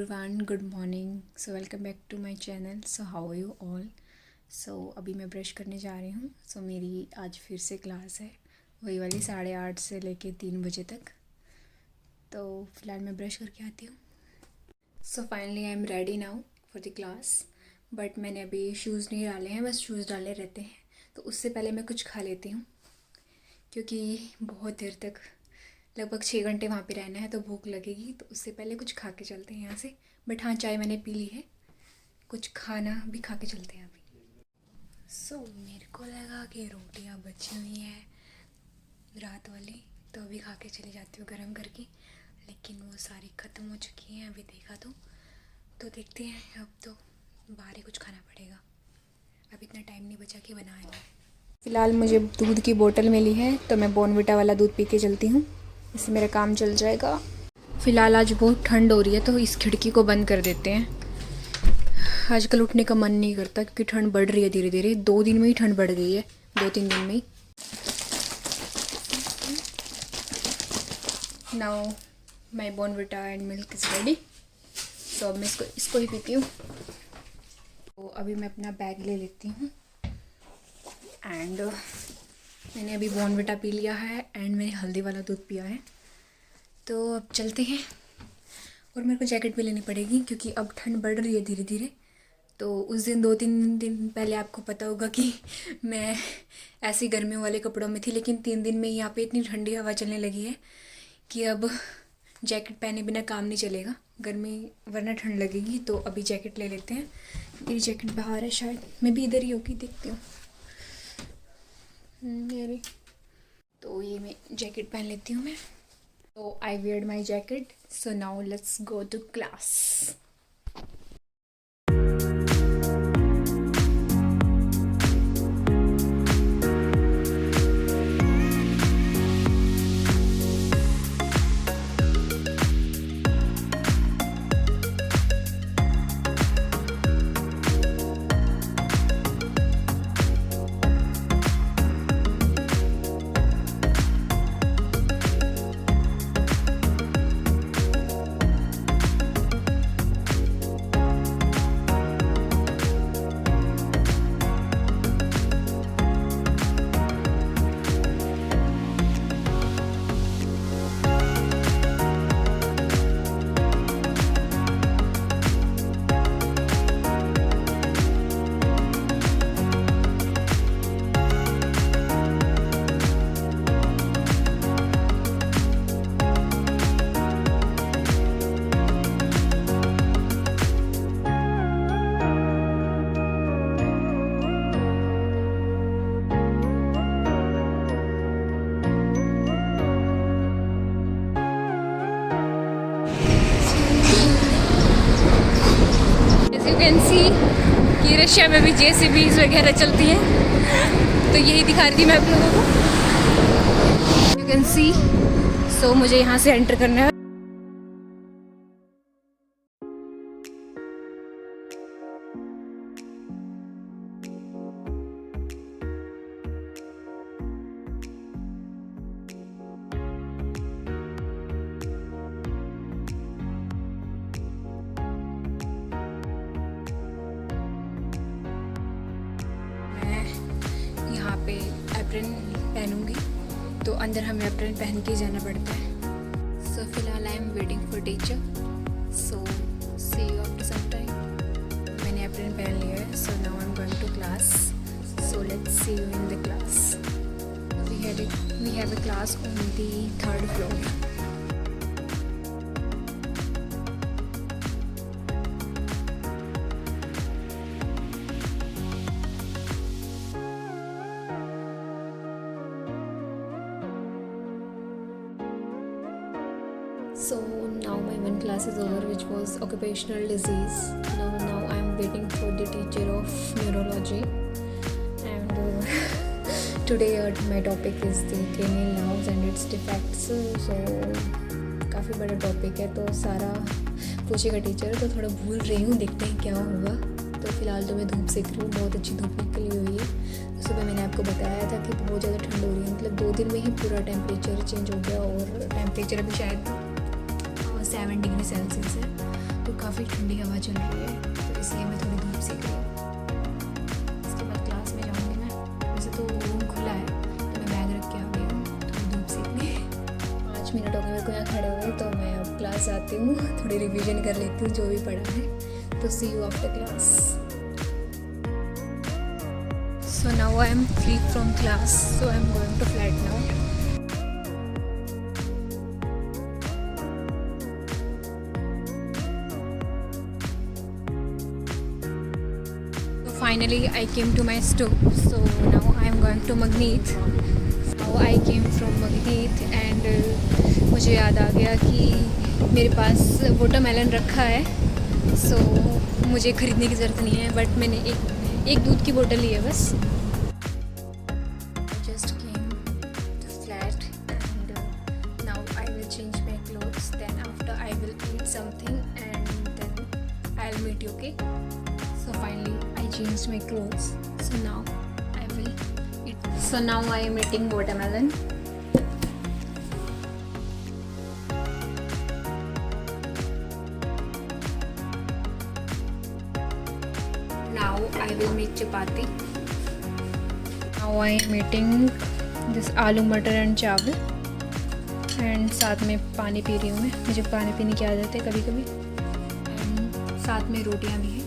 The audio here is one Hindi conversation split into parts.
everyone, good morning. So welcome back to my channel. So how are you all? So अभी मैं ब्रश करने जा रही हूँ. So मेरी आज फिर से क्लास है, वही वाली 8:30 से लेके 3 बजे तक. तो फ़िलहाल मैं ब्रश करके आती हूँ. So finally I am ready now for the class. But मैंने अभी शूज़ नहीं डाले हैं, बस शूज़ डाले रहते हैं. तो उससे पहले मैं कुछ खा लेती हूँ, क्योंकि बहुत देर तक लगभग 6 घंटे वहाँ पे रहना है, तो भूख लगेगी. तो उससे पहले कुछ खा के चलते हैं यहाँ से. बट हाँ, चाय मैंने पी ली है, कुछ खाना भी खा के चलते हैं अभी. सो मेरे को लगा कि रोटियाँ बची हुई हैं रात वाली, तो अभी खा के चली जाती हूँ गरम करके. लेकिन वो सारी ख़त्म हो चुकी हैं अभी देखा तो देखते हैं. अब तो बाहर ही कुछ खाना पड़ेगा, अब इतना टाइम नहीं बचा कि बनाएंगे. फ़िलहाल मुझे दूध की बोतल मिली है, तो मैं बॉर्नविटा वाला दूध पी के चलती हूँ. इससे मेरा काम चल जाएगा. फ़िलहाल आज बहुत ठंड हो रही है, तो इस खिड़की को बंद कर देते हैं. आजकल उठने का मन नहीं करता, क्योंकि ठंड बढ़ रही है धीरे धीरे. 2 दिन में ही ठंड बढ़ गई है, 2-3 दिन में ही. Now my Bournvita and milk is ready. तो अब मैं इसको ही पीती हूँ. तो अभी मैं अपना बैग ले लेती हूँ. एंड मैंने अभी बॉर्नविटा पी लिया है एंड मैंने हल्दी वाला दूध पिया है. तो अब चलते हैं. और मेरे को जैकेट भी लेनी पड़ेगी, क्योंकि अब ठंड बढ़ रही है धीरे धीरे. तो उस दिन 2-3 दिन पहले आपको पता होगा कि मैं ऐसी गर्मियों वाले कपड़ों में थी, लेकिन 3 दिन में यहाँ पे इतनी ठंडी हवा चलने लगी है कि अब जैकेट पहने बिना काम नहीं चलेगा. गर्मी वरना ठंड लगेगी. तो अभी जैकेट ले लेते हैं. मेरी जैकेट बाहर है, शायद मैं भी इधर ही होगी, देखती हूँ. मेरी तो ये मैं जैकेट पहन लेती हूँ मैं. तो I weared my jacket. So now let's go to class. You can see कि रशिया में भी JCBs वगैरह चलती हैं. तो यही दिखा रही थी मैं आप लोगों को. यू कैन सी. सो मुझे यहाँ से एंटर करना है. यहाँ पे एप्रन पहनूंगी, तो अंदर हमें एप्रन पहन के जाना पड़ता है. सो फिलहाल I am waiting for teacher. So see you after some time. मैंने एप्रन पहन लिया है. So now I am going to class. So let's see you in the class. We have a class on the 3rd floor. So now my one class is over, which was occupational disease. Now I am waiting for the teacher of neurology. And today my topic is the cranial nerves and its defects. So काफ़ी बड़ा टॉपिक है, तो सारा पूछेगा टीचर. तो थोड़ा भूल रही हूँ, देखते हैं क्या होगा. तो फिलहाल तो मैं धूप सेक रही हूँ, बहुत अच्छी धूप निकली हुई है. सुबह मैंने आपको बताया था कि बहुत ज़्यादा ठंड हो रही है, मतलब 2 दिन में ही पूरा टेम्परेचर चेंज हो गया. और टेम्परेचर अभी शायद 7 डिग्री सेल्सियस है, तो काफ़ी ठंडी हवा चल रही है, तो इसलिए मैं थोड़ी धूप सेक रही हूँ। इसके बाद क्लास में जाऊँगी मैं। वैसे तो रूम खुला है, तो मैं बैग रख के आ गई हूँ थोड़ी धूप सेकने। 5 मिनट हो गए मेरे को यहाँ खड़े हुए, तो मैं अब क्लास आती हूँ, थोड़ी रिविज़न कर लेती हूँ जो भी पढ़ा है। तो see you after class. So now I am free from class, so I am going to flat now. So finally I came to my stop. So now I am going to Magneet. Now I came from Magneet and मुझे याद आ गया कि मेरे पास वाटरमेलन रखा है. So मुझे ख़रीदने की ज़रूरत नहीं है, बट मैंने एक दूध की बोतल ली है बस. Something and then I'll meet you, okay? So finally I changed my clothes, so now I will eat. So now I am eating watermelon. Now I will make chapati. Now I am eating this aloo matar and chawal. And साथ में पानी पी रही हूँ मैं. मुझे पानी पीने की आदत है कभी कभी. एंड साथ में रोटियाँ भी हैं.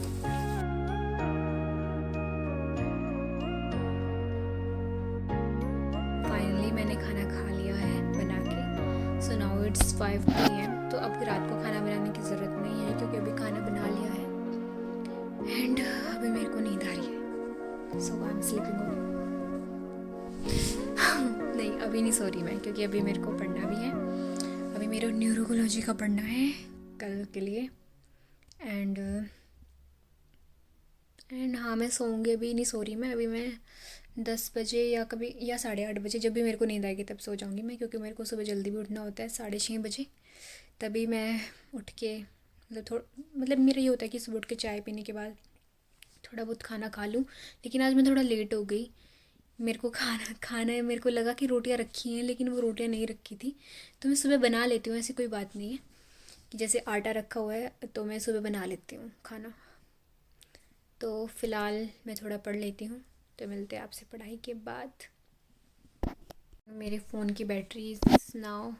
फाइनली मैंने खाना खा लिया है बना के. So now it's 5 PM. तो अब रात को खाना बनाने की ज़रूरत नहीं है, क्योंकि अभी खाना बना लिया है. एंड अभी मेरे को नींद आ रही है. सो आई एम स्लीपिंग. नहीं, अभी नहीं सो रही मैं, क्योंकि अभी मेरे को पढ़ना भी है. अभी मेरा न्यूरोलॉजी का पढ़ना है कल के लिए. एंड हाँ, मैं सोऊंगी. अभी नहीं सो रही मैं. अभी मैं 10 बजे या 8:30 बजे, जब भी मेरे को नींद आएगी तब सो जाऊंगी मैं, क्योंकि मेरे को सुबह जल्दी भी उठना होता है 6:30 बजे. तभी मैं उठ के मतलब मेरा ये होता है कि सुबह उठ के चाय पीने के बाद थोड़ा बहुत खाना खा लूँ. लेकिन आज मैं थोड़ा लेट हो गई. मेरे को खाना है. मेरे को लगा कि रोटियां रखी हैं, लेकिन वो रोटियां नहीं रखी थी. तो मैं सुबह बना लेती हूँ, ऐसी कोई बात नहीं है कि जैसे आटा रखा हुआ है तो मैं सुबह बना लेती हूँ खाना. तो फ़िलहाल मैं थोड़ा पढ़ लेती हूँ. तो मिलते हैं आपसे पढ़ाई के बाद. मेरे फ़ोन की battery is now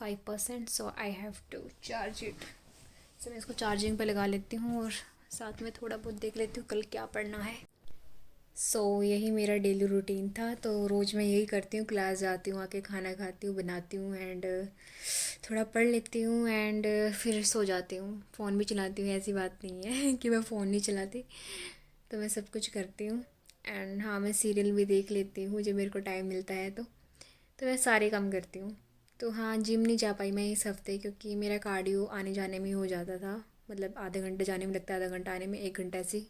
5%, so I have to charge it. So मैं इसको चार्जिंग पे लगा लेती हूँ और साथ में थोड़ा बहुत देख लेती हूँ कल क्या पढ़ना है. सो यही मेरा डेली रूटीन था. तो रोज़ मैं यही करती हूँ. क्लास जाती हूँ, आके खाना खाती हूँ, बनाती हूँ एंड थोड़ा पढ़ लेती हूँ एंड फिर सो जाती हूँ. फ़ोन भी चलाती हूँ, ऐसी बात नहीं है कि मैं फ़ोन नहीं चलाती. तो मैं सब कुछ करती हूँ. एंड हाँ, मैं सीरियल भी देख लेती हूँ जब मेरे को टाइम मिलता है. तो मैं सारे काम करती हूँ. तो हाँ, जिम नहीं जा पाई मैं इस हफ़्ते, क्योंकि मेरा कार्डियो आने जाने में हो जाता था. मतलब आधा घंटा जाने में लगता है, आधा घंटा आने में, 1 घंटा ऐसे.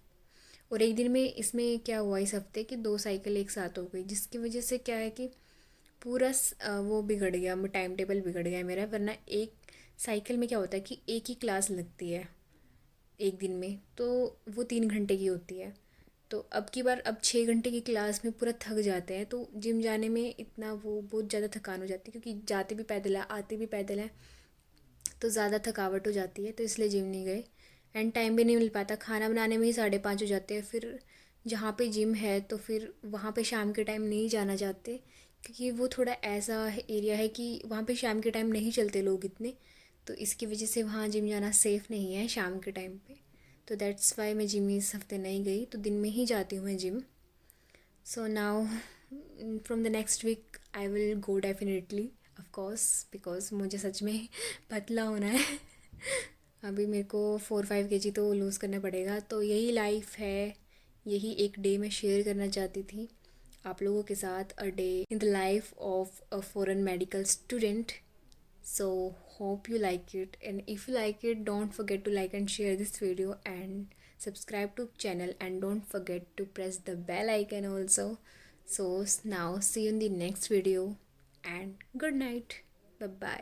और एक दिन में इसमें क्या हुआ इस हफ्ते कि 2 साइकिल एक साथ हो गई, जिसकी वजह से क्या है कि पूरा वो बिगड़ गया. टाइम टेबल बिगड़ गया मेरा. वरना एक साइकिल में क्या होता है कि एक ही क्लास लगती है एक दिन में, तो वो 3 घंटे की होती है. तो अब की बार 6 घंटे की क्लास में पूरा थक जाते हैं. तो जिम जाने में इतना वो बहुत ज़्यादा थकान हो जाती है, क्योंकि जाते भी पैदल है, आते भी पैदल है, तो ज़्यादा थकावट हो जाती है. तो इसलिए जिम नहीं गए. एंड टाइम भी नहीं मिल पाता. खाना बनाने में ही 5:30 हो जाते हैं. फिर जहाँ पे जिम है तो फिर वहाँ पे शाम के टाइम नहीं जाना चाहते, क्योंकि वो थोड़ा ऐसा एरिया है कि वहाँ पे शाम के टाइम नहीं चलते लोग इतने. तो इसकी वजह से वहाँ जिम जाना सेफ़ नहीं है शाम के टाइम पे. तो दैट्स वाई मैं जिम इस हफ्ते नहीं गई. तो दिन में ही जाती हूँ मैं gym. So now from the next week I will go definitely, of course, because मुझे सच में पतला होना है. अभी मेरे को 4-5 kg तो लूज़ करना पड़ेगा. तो यही लाइफ है. यही एक डे मैं शेयर करना चाहती थी आप लोगों के साथ. A day in the life of a foreign medical student. So hope you like it, and if you like it, don't forget to like and share this video and subscribe to channel, and don't forget to press the bell icon also. So now see you in the next video, and good night. Bye bye.